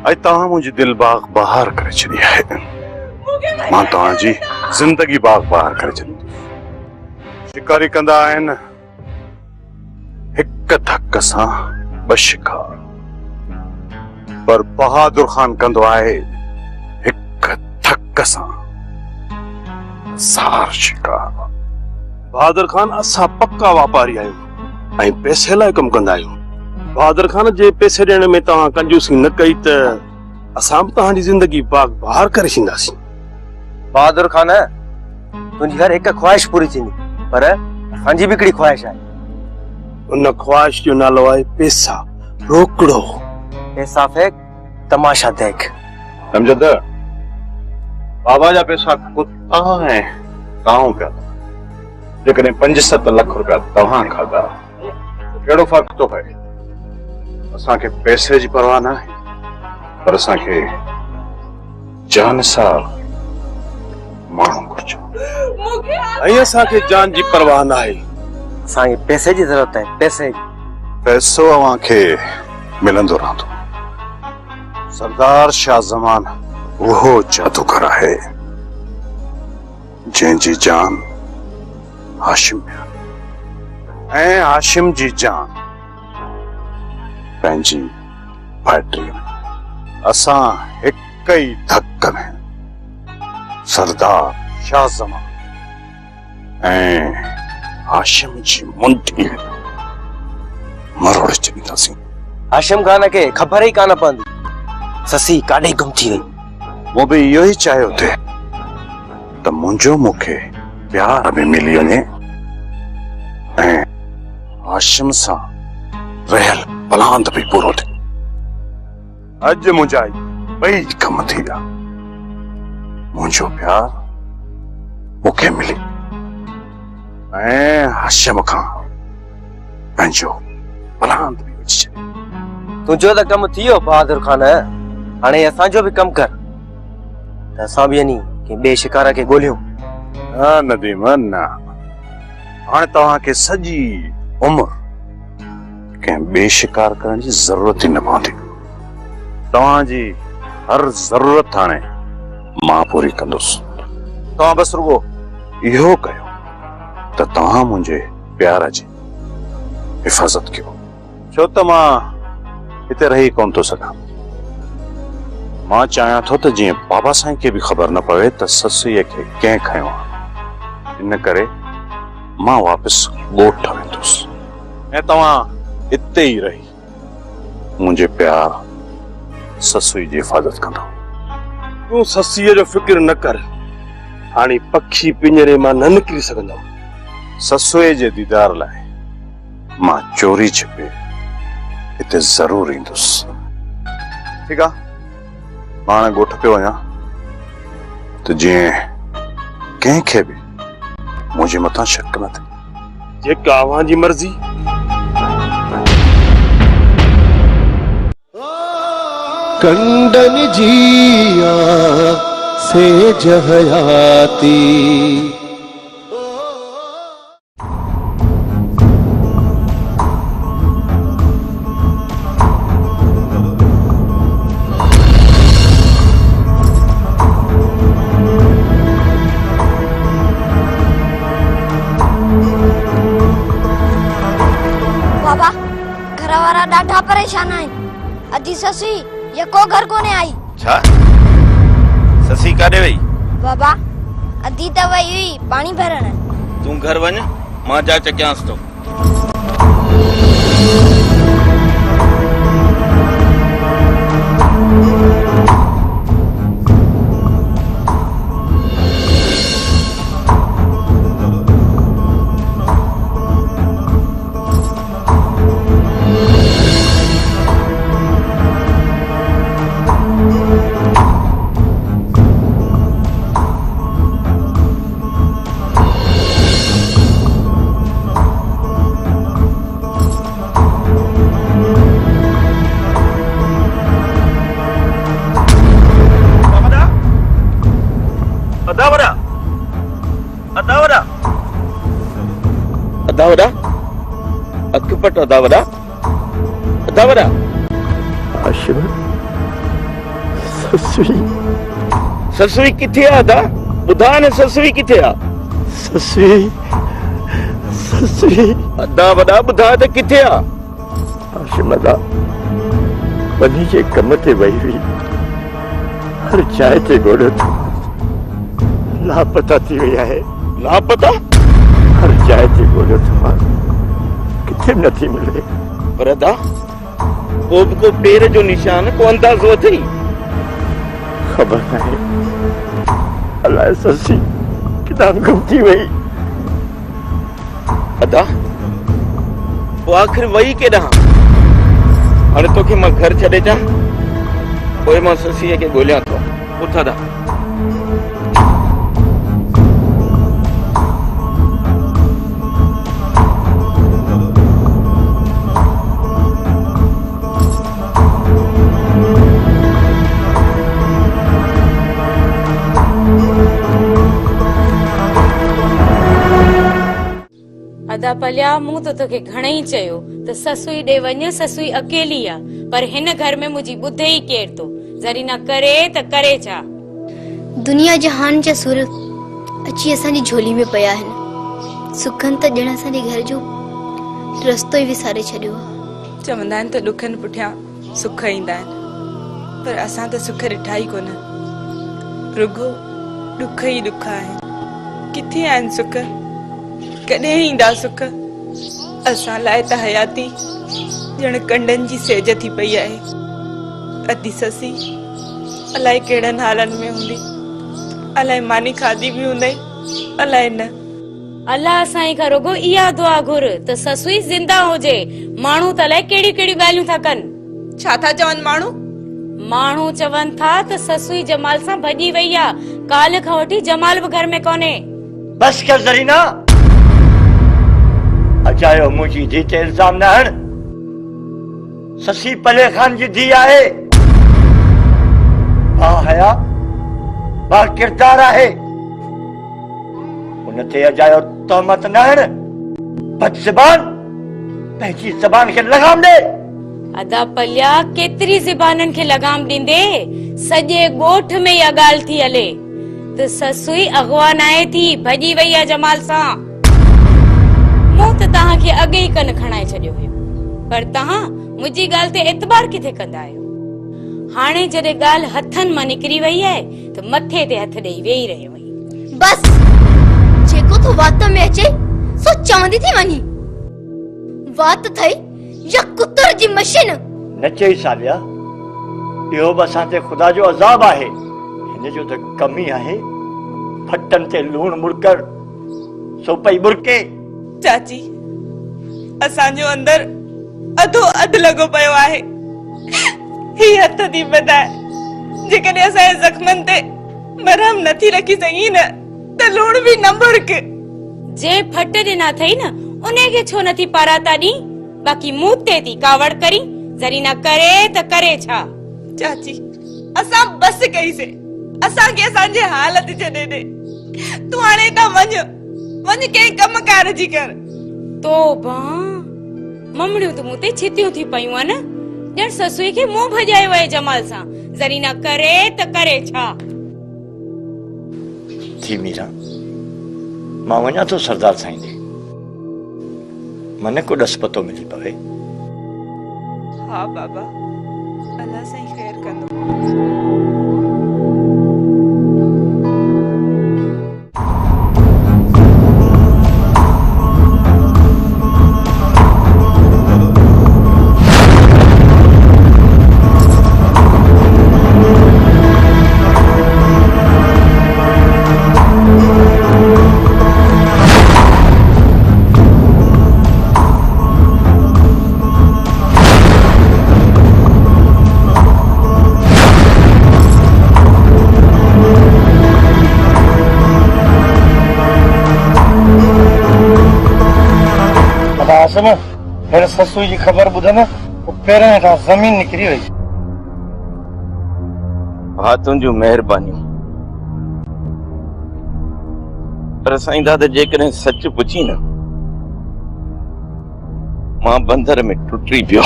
अज तव्हां मुंहिंजी दिल बाग बहार करे छॾी आहे। मां तव्हांजी ज़िंदगी बाग बहार करे छॾी। शिकारी कंदा आहिनि हिक धक सां ॿ शिकार, पर बहादुर खान कंदो आहे हिक धक सां हज़ार शिकार। बहादुर खान असां पक्का वापारी आहियूं ऐं पैसे लाइ कमु कंदा आहियूं। बहादुर खान जे पैसे ॾियण में तव्हां कंजूसी न कई त असां बि तव्हांजी ज़िंदगी बाग बहार करे छॾींदासीं। बहादुर खान, तुंहिंजी हर हिक ख्वाहिश पूरी थींदी, पर असांजी बि हिकिड़ी ख्वाहिश आहे। उन ख्वाहिश जो नालो आहे पैसा, रोकड़ो। पैसा फेंक, तमाशा देख। सम्झंद, बाबा जा पैसा कुत्ता ऐं काऊं पिया। जेकॾहिं 5-7 लख रुपया तव्हां खाधा, कहिड़ो फ़र्क़ु थो पए? असांखे पैसे जी परवाह न आहे, पर असांखे जान सां माण्हू घुर्जो। ऐं असांखे जान जी परवाह न आहे, असांखे पैसे जी ज़रूरत आहे। पैसे जी। पैसो अव्हांखे मिलंदो रहंदो। सरदार शाह ज़मान उहो जादूगर आहे जंहिंजी जान हाशिम में आहे, ऐं हाशिम जी जान पंहिंजी बैटरी में। असां हिक ई धक में सरदार शाह ज़मान ऐं हाशिम जी मुंडी मरोड़े छॾींदासीं। हाशिम खान खे ख़बर ई कान पवंदी ससी काॾे गुम थी वई। वो बि इहो ई चाहियो थे त मुंहिंजो मूंखे प्यार में मिली वञे ऐं हाशिम सां रहियल पलांद बि पूरो थिए। अॼु मुंहिंजा ॿई कम थी विया। मुंहिंजो प्यार मूंखे मिली ऐं हाशिम खां पंहिंजो पलांद बि विझी छॾियो। तुंहिंजो त कमु थी वियो बहादुर खान, हाणे असांजो बि कमु कर त असां बि वञी कंहिं ॿिए शिकार खे ॻोल्हियूं। न नदीम न, हाणे तव्हांखे सॼी उमिरि कंहिं ॿिए शिकार करण जी ज़रूरत ई न पवंदी। तव्हांजी हर ज़रूरत हाणे मां पूरी कंदुसि। तव्हां बस रुगो इहो कयो त तव्हां मुंहिंजे प्यार जी हिफ़ाज़त कयो, छो त मां हिते रही कोन थो सघां। मां चाहियां थो त जीअं बाबा साईं खे बि ख़बर न पवे त ससुईअ खे कंहिं खयो आहे। इन करे मां वापसि ॻोठ वेंदुसि ऐं तव्हां हिते ई रही मुंहिंजे प्यार ससुई जी हिफ़ाज़त कंदो। तूं ससीअ जो फिक्र न कर, हाणे पखी पिंजरे मां न निकिरी सघंदो। ससुए जे दीदार लाइ मां चोरी छिपे हिते ज़रूर ईंदुसि। ठीकु आहे, मां हाणे ॻोठ पियो वञा त जीअं कंहिंखे बि मुंहिंजे मथां शक न थिए। जेका अव्हांजी मर्ज़ी। कंडन जिया से जहयाती बाबा, घर वारा ॾाढा परेशान आहिनि। अधी ससी यको घर कोने आई। छा? ससी काॾे वई? बाबा, अधी त वई हुई पाणी भरण। तूं घर वञ, मां जा चकियांसि थो। वॾा अखि पट अदा वॾा आशिम ससुई ससुई किथे आहे अदा ॿुधा न ससुई किथे आहे ससुई ससुई अदा वॾा ॿुधा त किथे आहे आशिम अदा वञी जे कम ते वई हुई हर जाइ ते ॻोल्हियो थो लापता थी वई आहे लापता हर जाइ ते ॻोल्हियो थो किथे नथी मिले पर अदा को बि को पेर जो निशान को अंदाज़ो अथई ख़बर नाहे अलाए ससी किथां गुम थी वई अदा पोइ आख़िर वई केॾां हाणे तोखे मां घर छॾे अचां पोइ मां ससीअ खे ॻोल्हियां थो उथ अदा अदा पलिया मूं तो तोखे घणई चयो त ससुई ॾे वञ ससुई अकेली आ पर हिन घर में मुंहिंजी ॿुधे ई केर तो ज़रीना करे त करे छा दुनिया जहान जा सुर अची असांजी झोली में पिया आहिनि सुखनि त ॼण असांजे घर जो रस्तो ई विसारे छॾियो आहे चवंदा आहिनि त ॾुखनि पुठियां सुख ईंदा आहिनि पर असां त सुख ॾिठा ई कोन रुगो ॾुख ई ॾुख आहिनि किथे आहिनि सुख कॾहिं ईंदा सुख असां लाइ त हयाती ॼण कंडनि जी सेज थी पई आहे अदी ससी अलाए कहिड़नि हालनि में हूंदी अलाए मानी खाधी बि हूंदई अलाए न अल्लाह असांजी खां रुगो इहा दुआ घुर त ससुई ज़िंदा हुजे माण्हू त अलाए कहिड़ियूं कहिड़ियूं ॻाल्हियूं था कनि छा था चवनि माण्हू चवनि था त ससुई जमाल सां भॼी वई आहे काल्ह खां वठी जमाल बि घर में कोन्हे बस कर ज़रीना अचायो मुंहिंजी धी ते इल्ज़ाम न हण ससी पले खान जी धी आहे बा हया बा किरदार आहे उन ते अजायो तहमत न हण बद ज़बान पंहिंजी ज़बान खे लगाम ॾे अदा पलिया केतिरी ज़बाननि खे लगाम ॾींदे सॼे ॻोठ में इहा ॻाल्हि थी हले त ससुई अगवा नाहे थी भॼी वई आहे जमाल सां मूं त तव्हांखे अॻे ई कन खणाए छॾियो हुयो पर तव्हां मुंहिंजी ॻाल्हि ते एतबार किथे कंदा आहियो हाणे जॾहिं ॻाल्हि हथनि मां निकिरी वई आहे त मथे ते हथ ॾेई वेही रहियो आहीं बस जेको तो वात में अचे सो चवंदी थी वञी वात थई या कुतर जी मशीन न चई सालिया इहो बि असां ते ख़ुदा जो अज़ाब आहे हिन जो त कमी आहे फटनि ते लूण मुड़कर सो पई बुरके चाची असांजो अंदर अधो अध लॻो पियो आहे ही हथ थी ॿधाए जेकॾहिं असांजे ज़ख़्मनि ते मरहम नथी रखी सघी न त लूण बि न बुरक जे फट ॾिना अथई न उन खे छो नथी पाराता ॾी बाक़ी मूं ते थी कावड़ करी ज़रीना करे त करे छा चाची असां बस कईसे असांखे असांजे हालत छॾे ॾे तूं हाणे त वञ कंहिं कम कार जी कर तोबा ममड़ियूं त मूं ते छितियूं थी पयूं आहिनि ॼण ससुई खे मुंहुं भॼायो आहे जमाल सां ज़रीना करे त करे छा थी मीरा मां वञा थो सरदार साईं ॾे मन को ॾस पतो मिली पवे हा बाबा अल्लाह साईं ख़ैर कंदो हिन ससुई जी ख़बर ॿुधन पेरनि हेठां ज़मीन निकिरी वई हा तुंहिंजूं महिरबानियूं पर साईं दादा जेकॾहिं सच पुछी न मां बंदर में टुटी पियो।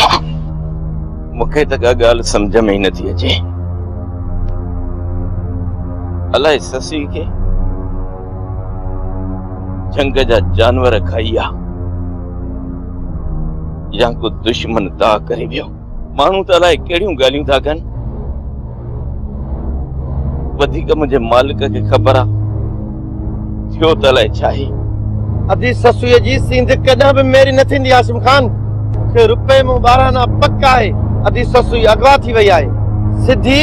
मूंखे त का ॻाल्हि सम्झ में ई नथी अचे। अलाए ससी खे जंग जा जानवर खाई आ या को दुश्मन दा करे वियो। माण्हू त अलाए कहिड़ियूं ॻाल्हियूं था कनि। वधीक मुंहिंजे मालिक खे ख़बर आ थियो त अलाए छा आहे। अदी ससुए जी सिंध कॾहिं बि मेरी न थींदी आसिम खान। के रुपए में 12 ना पक्का आहे। अदी ससुई अगवा थी वई आहे। सिधी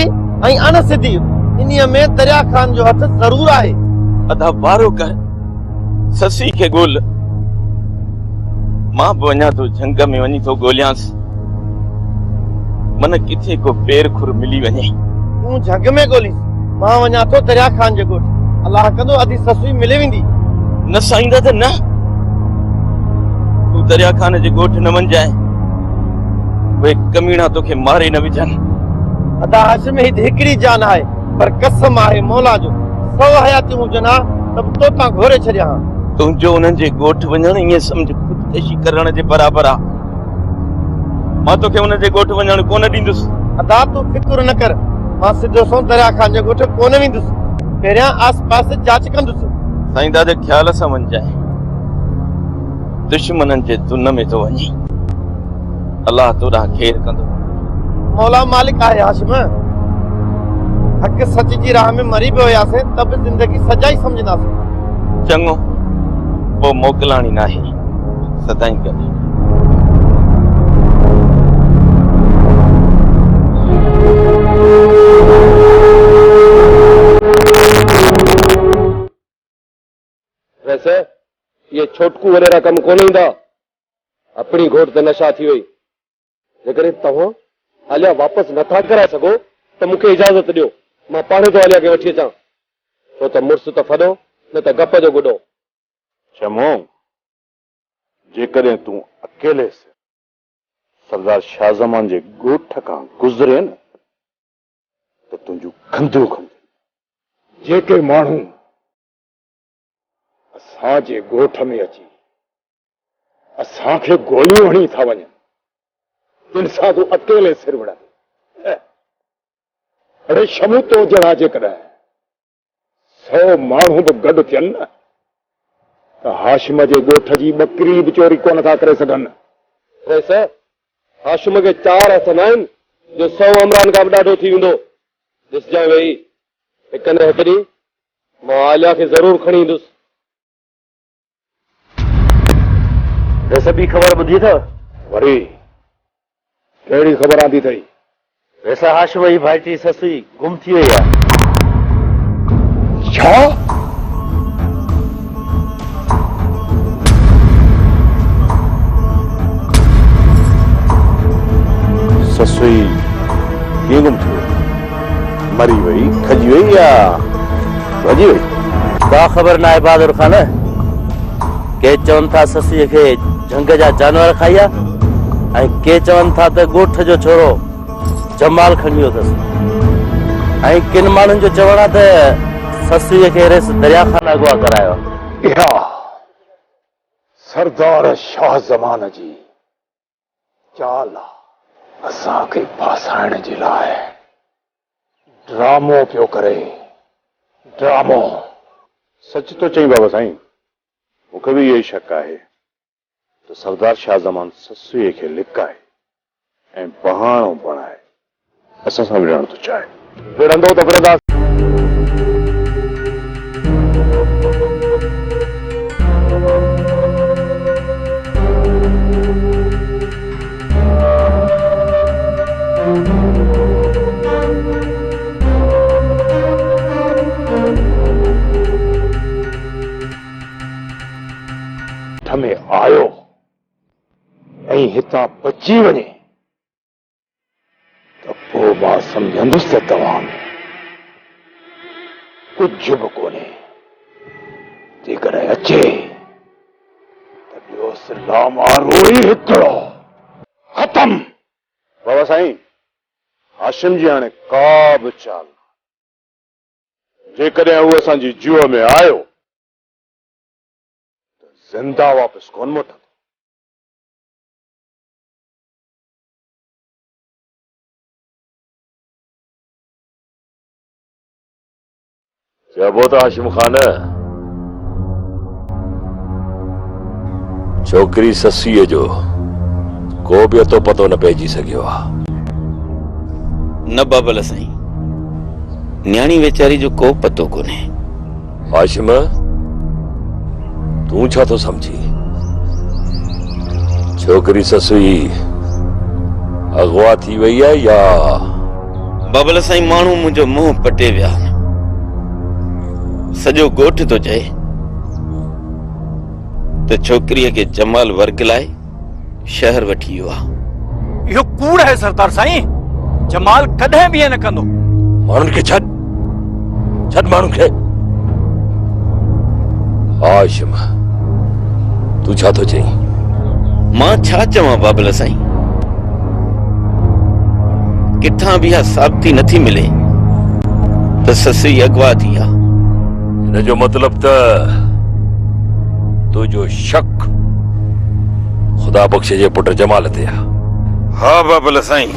ऐं अण सिधी इन्हीअ में दरिया खान जो हथ ज़रूर आहे। अदा वारो कर ससी खे ॻोल्ह। मां बि वञा थो जंग में वञी थो ॻोल्हियांसि। मन किथे को पेर खुर मिली वञे। तूं जंग में ॻोल्हीस मां वञा थो दरिया खान जे ॻोठ। अलाह कंदो अदी ससुई मिले वेंदी। न साईंदा त न। तू दरिया खान जे ॻोठ न वञजाए। उहे कमीना तोखे मारे न विझनि। अदा हाशिम ही हिकड़ी जान आहे पर कसम आहे मौला जो 100 हयातियूं हुजनि हा त बि तोतां घोरे छॾिया हा। तुंहिंजो उन्हनि जे ॻोठ वञणु ईअं सम्झ ख़ुदकशी करण जे बराबरि आहे। मां तोखे उन जे ॻोठ वञणु कोन ॾींदुसि। अदा तूं फिक्र न कर मां सिधो सो दरिया खान जे ॻोठ कोन वेंदुसि। पहिरियां आस पास जांच कंदुसि। साईं दादे ख्याल सां वञजाए। दुश्मननि जे धुन में तो वञी। अलाह तोड़ा खेर कंदो। मौला मालिक आहे हाशिम। हक़ सच जी राह में मरी भी हुयासीं त बि जिंदगी सजाई समझंदासीं। चङो पोइ मोकिलाणी नाहे सदाई गॾु। वैसे ये छोटकू वगैरह कम कोन ईंदा। अपनी घोट ते नशा थी वई। जेकॾहिं तव्हां हालिया वापसि नथा कराए सघो त मूंखे इजाज़त ॾियो। मां पाणे तो हालिया खे वठी अचां। छो त मुड़ुसु त फॾो न त गप जो गुॾो। चमो जेकॾहिं तूं अकेले सरदार शाहज़मान जे ॻोठ खां गुज़रे न त तुंहिंजूं खंदियूं खंदियूं। जेके माण्हू असांजे ॻोठ में अची असांखे गोलियूं हणी था वञनि जिन सां तूं अकेले सिर विढ़ंदे। अड़े शमू तो जहिड़ा जेकॾहिं 100 माण्हू बि गॾु थियनि न त हाशिम जे ॻोठ जी ॿकरी बि चोरी कोन था करे सघनि। वैसे हाशिम खे 4 हथ न आहिनि जो 100 अमरान खां बि ॾाढो थी वेंदो। ॾिसजांइ वेही हिक न हिकु ॾींहुं मां आलिया खे ज़रूर खणी ईंदुसि। वैसे ॿी ख़बर ॿुधी अथव? वरी कहिड़ी ख़बर आंदी अथई? वैसे हाशिम जी भाइटी ससुई गुम थी वई आहे। छा? ससुई कीअं गुम थी वई? मरी वई, खजी वई या भॼी वई? का ख़बर न आहे बहादुर खान। के चवनि था ससुईअ खे जंग जा जानवर खाइया ऐं के चवनि था त ॻोठ जो छोरो जमाल खणी वियो अथसि ऐं किन माण्हुनि जो चवणु आहे त ससुईअ खे रेस दरिया खान अगवा करायो। इहा सरदार शाहज़मान जी चाल असांखे फासाइण जे लाइ ड्रामो पियो करे। ड्रामो। सच तो चई बाबा साईं। मूंखे बि इहो ई शक आहे त सरदार शाहज़मान ससुईअ खे लिकाए ऐं बहाणो बणाए असां सां विढ़णु थो चाहे। विढ़ंदो त विढ़ंदासीं। में आयो ऐं हितां बची वञे त पोइ मां सम्झंदुसि त तव्हां कुझु बि कोन्हे। जेकॾहिं अचे त ॿियो लामारो ई हिकिड़ो ख़तम। बाबा साईं हाशिम जी हाणे का बि चाल जेकॾहिं उहो असांजी जुअ में आयो त ज़िंदा वापसि कोन मोटंदो। चबो त हाशिम खान छोकरी ससीअ जो को बि अतो पतो न पइजी सघियो आहे। न बाबल साईं, न्याणी वेचारी जो को पतो कोन्हे। हाशिम तू छा तो समझी? छोकरी ससुई अगवा थी वई आहे या? बाबल साईं, माण्हू मुंहिंजो मुंहुं पटे विया। सॼो ॻोठ थो चए त छोकिरीअ खे जमाल वर्ग लाइ शहर वठी वियो आहे। इहो कूड़ है सरदार साईं। जमाल कॾहिं बि न कंदो। माण्हुनि खे छॾ माण्हुनि खे। हाशिम तू छा थो चई? मां छा चवां बाबल साईं? किथां बि इहा साबिती नथी मिले त ससुई अगवा थी आहे। हिन जो मतलब त तुंहिंजो शक खुदा बख्श जे पुट जमाल ते आहे। हा बाबल साईं,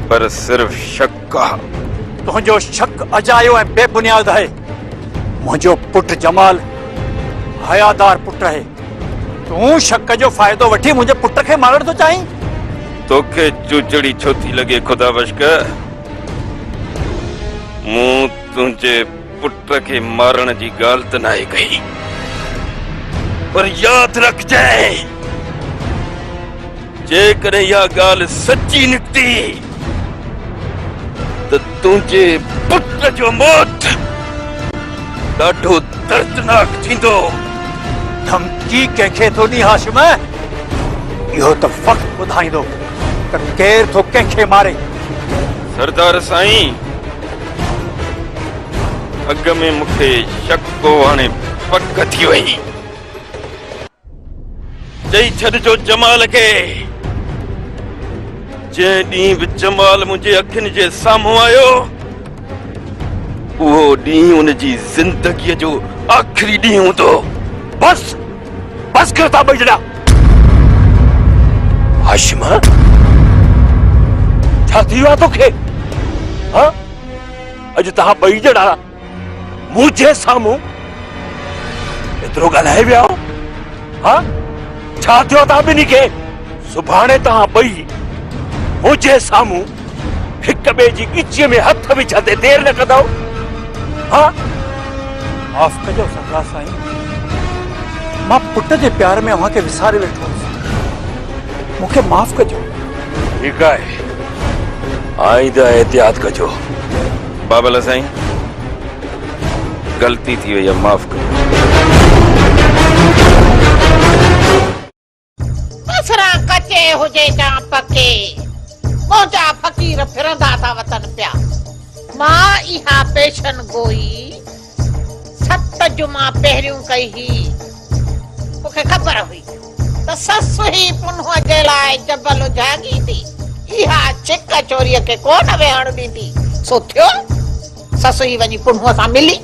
पर सिर्फ शक आहे। तुंहिंजो शक अजायो ऐं बेबुनियाद आहे। मुंहिंजो पुट जमाल हयादार पुट आहे। तूं शक जो फ़ाइदो वठी मुंहिंजे पुट खे मारण थो चाहीं? तोखे चूचड़ी छो थी लॻे खुदा बख्श? मूं तुंहिंजे पुट खे मारण जी ॻाल्हि त नाहे कई, पर यादि रखजांइ, जेकॾहिं इहा ॻाल्हि सची निकिती त तुंहिंजे पुट जो मौत ॾाढो दर्दनाक थींदो। धमकी कंहिंखे थो ॾीं हाशिम? इहो त वक़्तु ॿुधाईंदो त केरु थो कंहिंखे मारे। सरदार साईं, अॻ में मूंखे शक हो, हाणे पक थी वई। चई छॾिजो जमाल खे। जंहिं ॾींहुं बि जमाल मुंहिंजे अखियुनि जे साम्हूं आयो, उहो ॾींहुं उनजी ज़िंदगीअ जो आख़िरी ॾींहुं हूंदो। बस कर था ॿई ॼणा। हाशिम छा थी वियो आहे तोखे? अॼु तव्हां ॿई ॼणा मुंहिंजे साम्हूं एतिरो ॻाल्हाए विया हो? छा थियो तव्हां ॿिन्ही खे? सुभाणे तव्हां ॿई मुंहिंजे साम्हूं हिक ॿिए जी ॻिचीअ में हथ विझंदे देर न कंदव? माफ़ कजो सरदार साईं, मां पुट जे प्यार में अव्हां खे विसारे वेठो हुअसि। मूंखे माफ़ कजो। ठीकु आहे, आइंदा एहतियात कजो। बाबल साईं, गलती थी वई आहे, माफ़ कयो। बसरा कचे हुजे जा पके, मोजा फकीर फिरंदा था वतन पिया। मां इहा पेशन गोई 7 जुमा पहिरियों कई ही। मूंखे ख़बर हुई त ससु ही पुन्ह जे लाइ जबल जागी थी। इहा चिक चोरीअ खे कोन वेहण ॾींदी। सो थियो, ससु ही वञी पुन्ह सां मिली।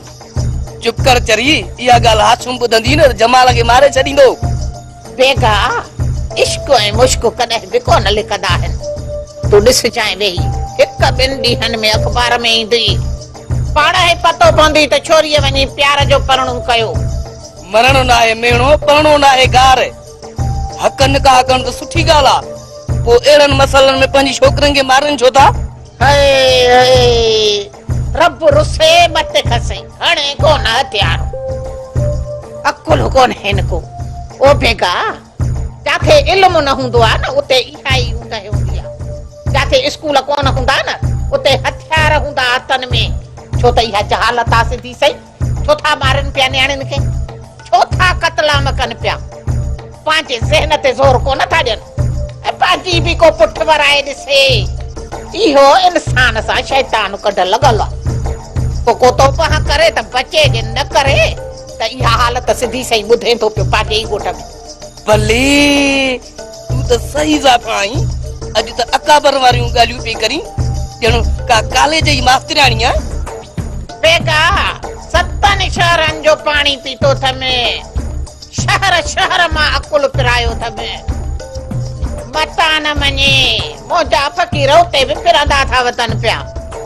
चुप कर चरी, इहा ॻाल्हि हाशिम ॿुधंदी न जमाल खे मारे छॾींदो। बेगा इश्क ऐं मुश्क कॾहिं बि कोन लिकंदा आहिनि। तूं ॾिस जाए वेही, हिक ॿिनि ॾींहनि में अख़बार में ईंदी। पाण ई पतो पवंदी त छोरीअ वञी प्यार जो परणो कयो। मरणो न आहे मेणो, परणो न आहे गार। हक़ निकाह करण त सुठी ॻाल्हि आहे, पोइ अहिड़नि मसलनि में पंहिंजी छोकिरनि खे मारनि छो था? रब रुसे मत खसे, हणे कोन हथियार। अकुल कोन हिन को। ओ बेगा, जाथे इल्म न हूंदो आहे न, उते इहा ई हूंदी आहे। जाथे स्कूल कोन हूंदा न, उते हथियार हूंदा हथनि में। छो त इहा जहालत आहे सिधी सही। छो था मारनि पिया न्याणियुनि खे? छो था कतलाम कनि पिया? पंहिंजे ज़हन ते ज़ोर कोन था ॾियनि ऐं पंहिंजी बि को पुठ वराए ॾिसे। इहो इंसान सां शैतान कढ लॻल आहे। पोइ को तोपा करे त बचे, जे न करे त इहा हालत सिधी सही ॿुधे थो पियो पंहिंजे ई ॻोठ में। भले तूं त सही ज़ात आहीं। अॼु त अकाबर वारियूं ॻाल्हियूं पई करी, ॼणो का कॉलेज जी मास्तराणी आहे। बेगा 7 शहरनि जो पाणी पीतो थमे, शहर शहर मां अकुल पिरायो थमे। मता न मञे, मोजा फकीर उते बि फिरंदा था वतन पिया।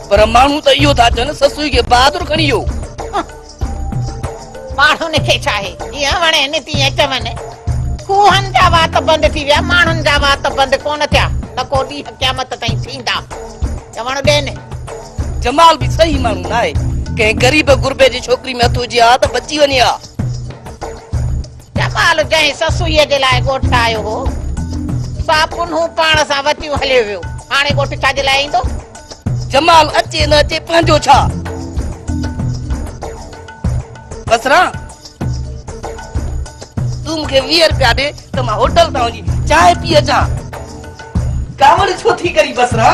पर माण्हू त इहो था चवनि ससुई खे बहादुर खणी वियो। माण्हुनि खे छा आहे, जीअं वणे न तीअं चवनि। खूहनि जा वात बंदि थी विया, माण्हुनि जा वात बंदि कोन थिया। न को ॾींहं क़यामत ताईं थींदा। चवण ॾियनि। जमाल बि सही माण्हू न आहे, कंहिं ग़रीब गुरबे जी छोकिरी में हथ हुजे हा त बची वञे हा। जमाल जंहिं ससुईअ जे लाइ ॻोठु आयो हो, सा पुनूं पाण सां वतियूं हलियो वियो। हाणे ॻोठु छाजे लाइ ईंदो? जमाल अचे न अचे पंहिंजो छा। बसरा तूं मूंखे 20 रुपया ॾे त मां होटल तां वञी चांहि पी अचां। कावड़ छो थी करी बसरा?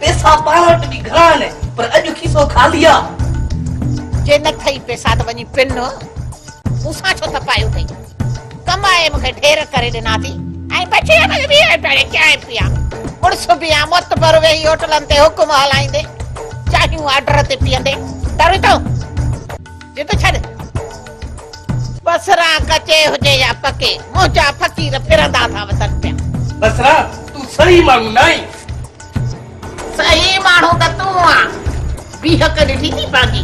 पैसा पाण वटि बि घणा आहिनि, पर अॼु खीसो ख़ाली आहे। जे न थई पैसा त वञी पिन, मूंसां छो तपायो अथई? कमाए मूंखे ढेर करे ॾिना थी ऐं बची 20 रुपया चांहि पिया। उड़स पिया मोतबर वेही होटलनि ते हुकुम हलाईंदे, चाहियूं ऑर्डर ते पीअंदे। डर थो जिद छॾ। बसरा कचे हुजे या पके, मुंहिंजा फ़क़ीर फिरंदा था वतन पिया। बसरा तूं सही माण्हू न आहीं। सही माण्हू त तूं आं। बीहक ॾिठी थी पंहिंजी।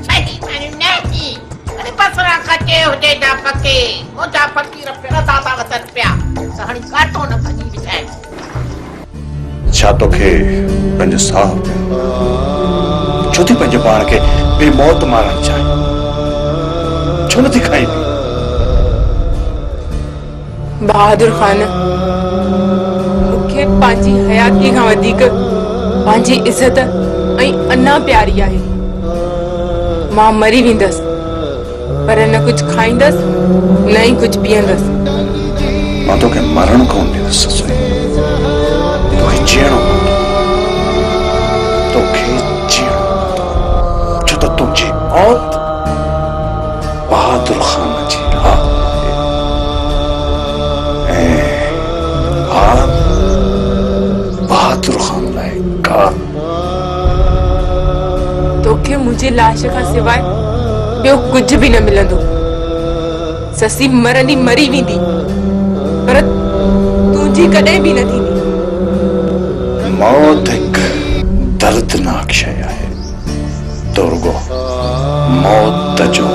सही माण्हू न आहीं। अरे बसरा कचे हुजे या पके, मुंहिंजा फ़क़ीर फिरंदा था वतन पिया। त हाणे काटो न भॼी विझाए। छा तोखे पंहिंजो साहु छो थी पंहिंजे पाण खे बेमौत मारणु चाहे? छो नथी खाई पी? बहादुर खान, मूंखे पंहिंजी हयाती खां वधीक पंहिंजी इज़त ऐं अञा प्यारी आहे। मां मरी वेंदसि, पर न कुझु खाईंदसि न ई कुझु पीअंदसि। मां तोखे मरण कोन ॾींदुसि ससुई, तोखे जीअणो पवंदो। तोखे जीअणो पवंदो, छो त तुंहिंजी मौत बहादुर खान जी हार ऐं हार बहादुर खान लाइ कार। तोखे मुंहिंजी लाश खां सवाइ ॿियो कुझु बि न मिलंदो। ससी मरंदी मरी वेंदी, पर तुंहिंजी कॾहिं बि न थींदी। मौत हिकु दर्दनाक शइ आहे। तो रुगो मौत जो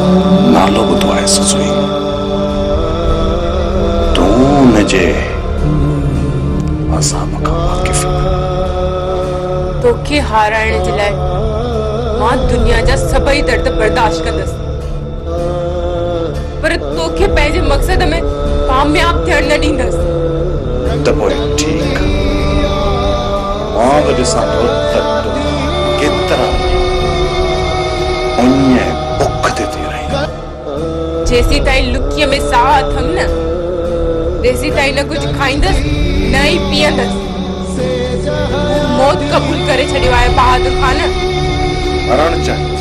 नालो ॿुधो आहे ससुई। तूं हुनजे अज़ाब खां वाक़िफ़ आहीं। तोखे हाराइण जे लाइ मां दुनिया जा सभई दर्द बर्दाश्त कंदसि, पर तोखे पंहिंजे मक़सद में कामयाब थियण न ॾींदसि। त पोइ ठीकु, मां बि ॾिसां थो त तूं केतिरा उञ बुख ते थी रही। जेसी ताईं लुकीअ में साह अथमि न, तेसी ताईं न कुझु खाईंदसि न ई पीअंदसि। मौत क़बूल करे छॾियो आहे बहादुर खान। मरण चाहे